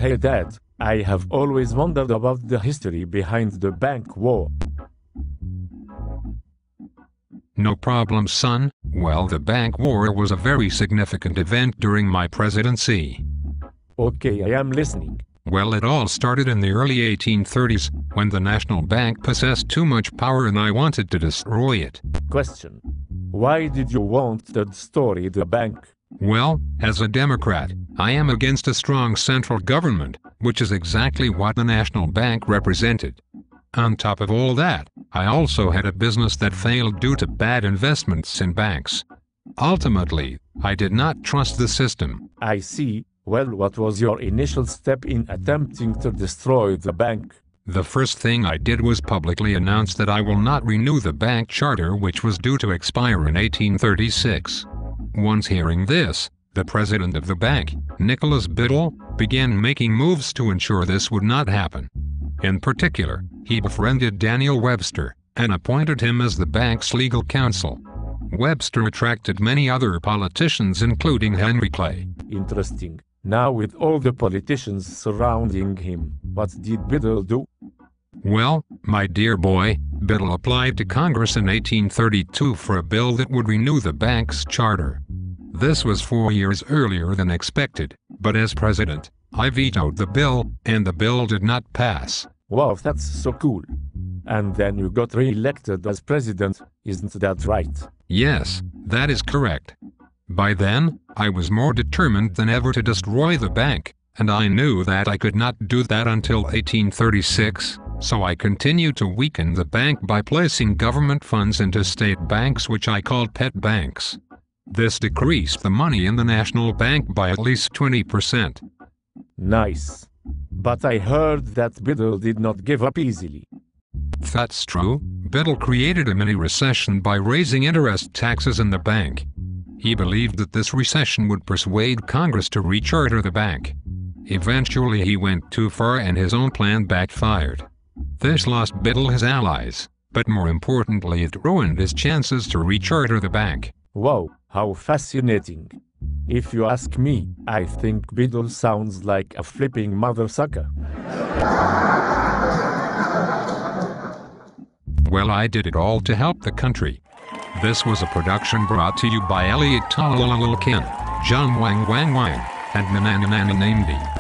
Hey Dad, I have always wondered about the history behind the bank war. No problem, son. Well, the bank war was a very significant event during my presidency. Okay, I am listening. Well, it all started in the early 1830s, when the National Bank possessed too much power and I wanted to destroy it. Question. Why did you want to destroy the bank? Well, as a Democrat, I am against a strong central government, which is exactly what the National Bank represented. On top of all that, I also had a business that failed due to bad investments in banks. Ultimately, I did not trust the system. I see. Well, what was your initial step in attempting to destroy the bank? The first thing I did was publicly announce that I will not renew the bank charter, which was due to expire in 1836. Once hearing this, the president of the bank, Nicholas Biddle, began making moves to ensure this would not happen. In particular, he befriended Daniel Webster and appointed him as the bank's legal counsel. Webster attracted many other politicians, including Henry Clay. Interesting. Now, with all the politicians surrounding him, what did Biddle do? Well, my dear boy, Biddle applied to Congress in 1832 for a bill that would renew the bank's charter. This was 4 years earlier than expected, but as president, I vetoed the bill, and the bill did not pass. Wow, that's so cool. And then you got re-elected as president, isn't that right? Yes, that is correct. By then, I was more determined than ever to destroy the bank, and I knew that I could not do that until 1836, so I continued to weaken the bank by placing government funds into state banks, which I called pet banks. This decreased the money in the National Bank by at least 20%. Nice. But I heard that Biddle did not give up easily. That's true. Biddle created a mini recession by raising interest taxes in the bank. He believed that this recession would persuade Congress to recharter the bank. Eventually he went too far and his own plan backfired. This lost Biddle his allies, but more importantly it ruined his chances to recharter the bank. Wow, how fascinating. If you ask me, I think Biddle sounds like a flipping mother sucker. Well, I did it all to help the country. This was a production brought to you by Elliot Tololololkin, John Wang Wang Wang, and Nananananamdi.